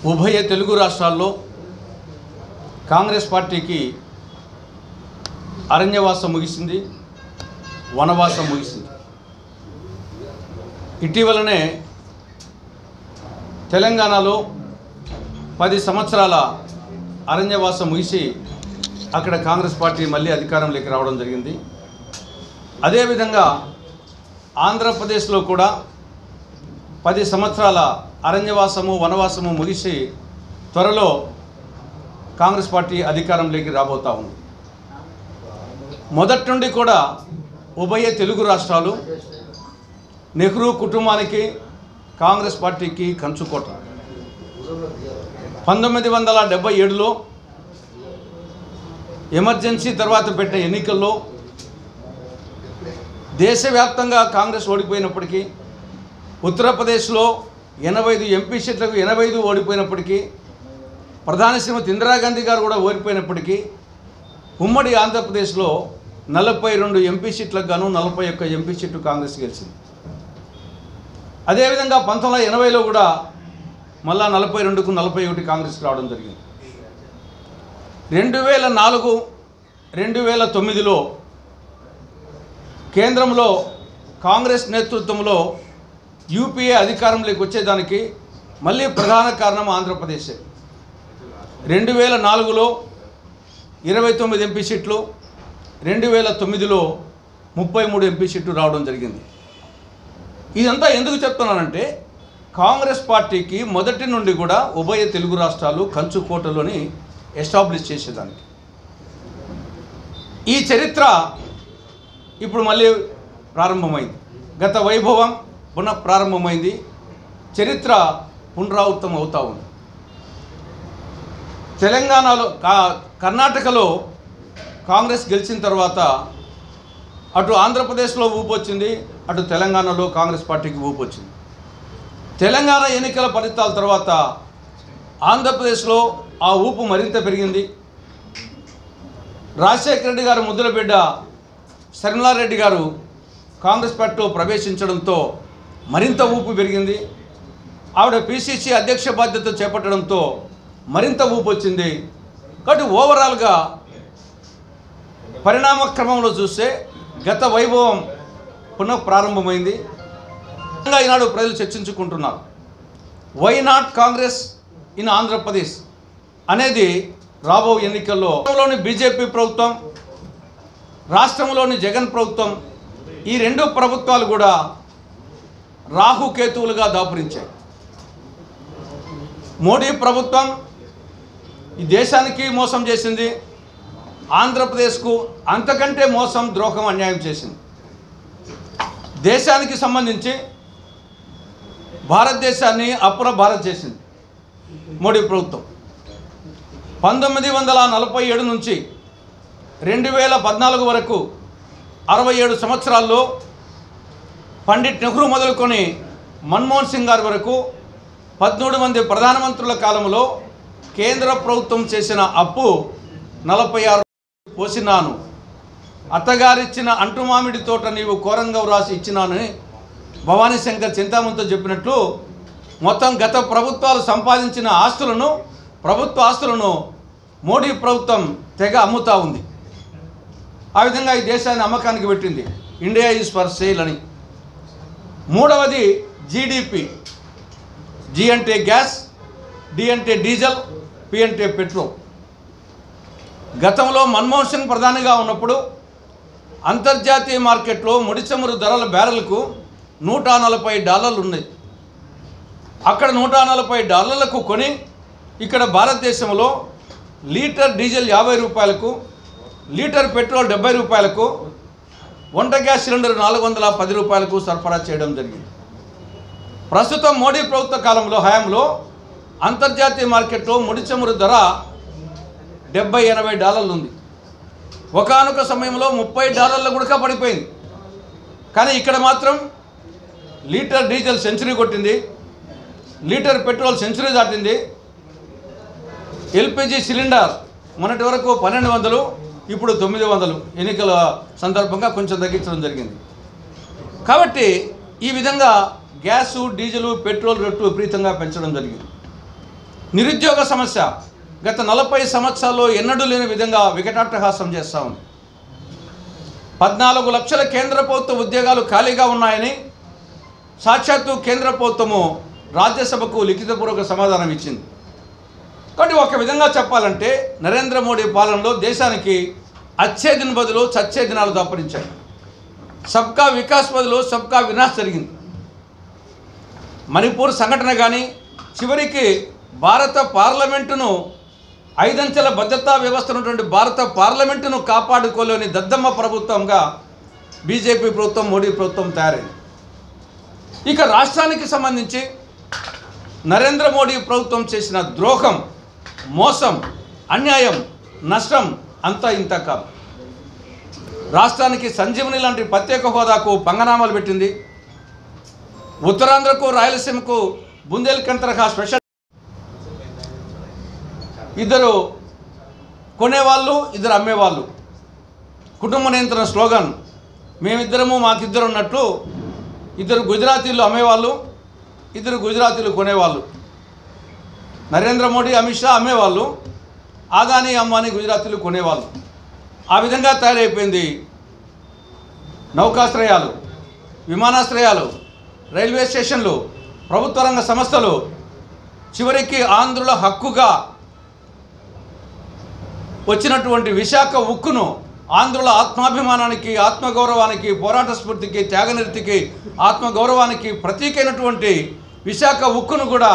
ఉభయ తెలుగు రాష్ట్రాల్లో కాంగ్రెస్ పార్టీకి అరణ్యవాసం ముగిసింది, వనవాసం ముగిసింది. ఇటీవలనే తెలంగాణలో 10 సంవత్సరాల అరణ్యవాసం ముగిసి అక్కడ కాంగ్రెస్ పార్టీ మళ్ళీ అధికారంలోకి రావడం జరిగింది. అదేవిధంగా ఆంధ్రప్రదేశ్లో కూడా 10 సంవత్సరాల అరణ్యవాసము వనవాసము ముగిసి త్వరలో కాంగ్రెస్ పార్టీ అధికారంలోకి రాబోతా ఉంది. మొదటి నుండి కూడా ఉభయ తెలుగు రాష్ట్రాలు నెహ్రూ కుటుంబానికి కాంగ్రెస్ పార్టీకి కంచుకోట. 1977లో ఎమర్జెన్సీ తర్వాత పెట్టిన ఎన్నికల్లో దేశవ్యాప్తంగా కాంగ్రెస్ ఓడిపోయినప్పటికీ, ఉత్తరప్రదేశ్లో 85 ఎంపీ సీట్లకు 85 ఓడిపోయినప్పటికీ, ప్రధాని శ్రీమతి ఇందిరాగాంధీ గారు కూడా ఓడిపోయినప్పటికీ, ఉమ్మడి ఆంధ్రప్రదేశ్లో 42 ఎంపీ సీట్లకు గాను 41 ఎంపీ సీట్లు కాంగ్రెస్ గెలిచింది. అదేవిధంగా 1980లో కూడా మళ్ళా 42కు 41 కాంగ్రెస్ రావడం జరిగింది. 2004, 2009లో కేంద్రంలో కాంగ్రెస్ నేతృత్వంలో యూపీఏ అధికారంలోకి వచ్చేదానికి మళ్ళీ ప్రధాన కారణం ఆంధ్రప్రదేశే. 2004లో 29 ఎంపీ సీట్లు, 2009లో 33 ఎంపీ సీట్లు రావడం జరిగింది. ఇదంతా ఎందుకు చెప్తున్నానంటే, కాంగ్రెస్ పార్టీకి మొదటి నుండి కూడా ఉభయ తెలుగు రాష్ట్రాలు కంచుకోటలోని ఎస్టాబ్లిష్ చేసేదానికి. ఈ చరిత్ర ఇప్పుడు మళ్ళీ ప్రారంభమైంది. గత వైభవం పునః ప్రారంభమైంది. చరిత్ర పునరావృతం అవుతూ ఉంది. తెలంగాణలో కర్ణాటకలో కాంగ్రెస్ గెలిచిన తర్వాత అటు ఆంధ్రప్రదేశ్లో ఊపు వచ్చింది, అటు తెలంగాణలో కాంగ్రెస్ పార్టీకి ఊపు వచ్చింది. తెలంగాణ ఎన్నికల ఫలితాల తర్వాత ఆంధ్రప్రదేశ్లో ఆ ఊపు మరింత పెరిగింది. రాజశేఖర రెడ్డి గారు ముద్దుల బిడ్డ శర్మిలారెడ్డి గారు కాంగ్రెస్ పార్టీలో ప్రవేశించడంతో మరింత ఊపు పెరిగింది. ఆవిడ పిసిసి అధ్యక్ష బాధ్యత చేపట్టడంతో మరింత ఊపు వచ్చింది. కాబట్టి ఓవరాల్గా పరిణామ క్రమంలో చూస్తే గత వైభవం పునః ప్రారంభమైంది. ఈనాడు ప్రజలు చర్చించుకుంటున్నారు, why not Congress in Andhra Pradesh అనేది రాబో ఎన్నికల్లో బీజేపీ ప్రభుత్వం, రాష్ట్రంలోని జగన్ ప్రభుత్వం, ఈ 2 ప్రభుత్వాలు కూడా రాహుకేతువులుగా దాపురించాయి. మోడీ ప్రభుత్వం ఈ దేశానికి మోసం చేసింది, ఆంధ్రప్రదేశ్కు అంతకంటే మోసం, ద్రోహం, అన్యాయం చేసింది. దేశానికి సంబంధించి భారతదేశాన్ని అప్పుల భారత్ చేసింది మోడీ ప్రభుత్వం. 1947 నుంచి 2014 వరకు 67 సంవత్సరాల్లో పండిట్ నెహ్రూ మొదలుకొని మన్మోహన్ సింగ్ గారి వరకు 13 మంది ప్రధానమంత్రుల కాలంలో కేంద్ర ప్రభుత్వం చేసిన అప్పు 46 పోసినాను, అత్తగారిచ్చిన అంటుమామిడి తోట నీవు కోరంగా వ్రాసి ఇచ్చినానని భవానీ శంకర్ చింతామణితో చెప్పినట్లు మొత్తం గత ప్రభుత్వాలు సంపాదించిన ఆస్తులను, ప్రభుత్వ ఆస్తులను మోడీ ప్రభుత్వం తెగ అమ్ముతూ ఉంది. ఆ విధంగా ఈ దేశాన్ని అమ్మకానికి పెట్టింది. ఇండియా ఈజ్ ఫర్ సేల్ అని. మూడవది జీడిపి. జీ అంటే గ్యాస్, డి అంటే డీజిల్, పి అంటే పెట్రోల్. గతంలో మన్మోహన్ సింగ్ ప్రధానిగా ఉన్నప్పుడు అంతర్జాతీయ మార్కెట్లో ముడి చమురు ధరల బ్యారెల్కు $140 ఉన్నాయి. అక్కడ $140కు కొని ఇక్కడ భారతదేశంలో లీటర్ డీజిల్ ₹50, లీటర్ పెట్రోల్ ₹70, వంట గ్యాస్ సిలిండర్ $410 సరఫరా చేయడం జరిగింది. ప్రస్తుతం మోడీ ప్రభుత్వ కాలంలో హయాంలో అంతర్జాతీయ మార్కెట్లో ముడి చమురు ధర $70-80 ఉంది. ఒకానొక సమయంలో $30 కూడా పడిపోయింది. కానీ ఇక్కడ మాత్రం లీటర్ డీజిల్ సెంచరీ కొట్టింది, లీటర్ పెట్రోల్ సెంచరీ దాటింది. ఎల్పిజి సిలిండర్ మొన్నటి వరకు 1200, ఇప్పుడు 900 ఎన్నికల సందర్భంగా కొంచెం తగ్గించడం జరిగింది. కాబట్టి ఈ విధంగా గ్యాసు, డీజిల్, పెట్రోల్ రేట్లు విపరీతంగా పెంచడం జరిగింది. నిరుద్యోగ సమస్య గత 40 సంవత్సరాల్లో ఎన్నడూ లేని విధంగా వికటాట్టహాసం చేస్తూ ఉంది. 14 లక్షల కేంద్ర ప్రభుత్వ ఉద్యోగాలు ఖాళీగా ఉన్నాయని సాక్షాత్తు కేంద్ర ప్రభుత్వము రాజ్యసభకు లిఖితపూర్వక సమాధానం ఇచ్చింది. కాబట్టి ఒక విధంగా చెప్పాలంటే నరేంద్ర మోడీ పాలనలో దేశానికి అచ్చే దిన్ బదులు చచ్చే దినాలు దాపరించాయి. సబ్కా వికాస్ బదులు సబ్కా వినాశ్ జరిగింది. మణిపూర్ సంఘటన కానీ చివరికి భారత పార్లమెంటును 5 అంచెల భద్రతా వ్యవస్థ ఉన్నటువంటి భారత పార్లమెంటును కాపాడుకోలేని దద్దమ్మ ప్రభుత్వంగా బీజేపీ ప్రభుత్వం మోడీ ప్రభుత్వం తయారైంది. ఇక రాష్ట్రానికి సంబంధించి నరేంద్ర మోడీ ప్రభుత్వం చేసిన ద్రోహం, మోసం, అన్యాయం, నష్టం అంతా ఇంత కాదు. రాష్ట్రానికి సంజీవని లాంటి ప్రత్యేక హోదాకు పంగనామాలు పెట్టింది. ఉత్తరాంధ్రకు రాయలసీమకు బుందేల్ఖండ్ తరహా స్పెషల్, ఇద్దరు కొనేవాళ్ళు ఇద్దరు అమ్మేవాళ్ళు, కుటుంబ నియంత్రణ స్లోగన్ మేమిద్దరము మాకిద్దరు ఉన్నట్లు ఇద్దరు గుజరాతీలు అమ్మేవాళ్ళు, ఇద్దరు గుజరాతీలు కొనేవాళ్ళు. నరేంద్ర మోడీ అమిత్ షా అమ్మేవాళ్ళు, ఆదానీ అంబానీ గుజరాతీలు కొనేవాళ్ళు. ఆ విధంగా తయారైపోయింది. నౌకాశ్రయాలు, విమానాశ్రయాలు, రైల్వే స్టేషన్లు, ప్రభుత్వ రంగ సంస్థలు, చివరికి ఆంధ్రుల హక్కుగా వచ్చినటువంటి విశాఖ ఉక్కును ఆంధ్రుల ఆత్మాభిమానానికి, ఆత్మగౌరవానికి, పోరాట స్ఫూర్తికి, త్యాగనిరతికి, ఆత్మగౌరవానికి ప్రతీకైనటువంటి విశాఖ ఉక్కును కూడా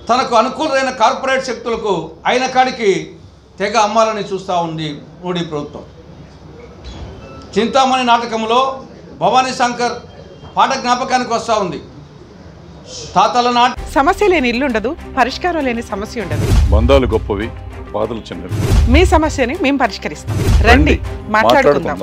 తనకు అనుకూలమైన కార్పొరేట్ శక్తులకు అయిన కాడికి తెగ అమ్మాలని చూస్తూ ఉంది మోడీ ప్రభుత్వం. చింతామణి నాటకంలో భవానీ శంకర్ పాట జ్ఞాపకానికి వస్తూ ఉంది. తాతల నాటి సమస్య లేని ఇల్లు ఉండదు, పరిష్కారం లేని సమస్య ఉండదు. బంధాలు గొప్పవి, బాధలు చిన్నవి. మీ సమస్యని మేము పరిష్కరిస్తాం. రండి మాట్లాడుకుందాం.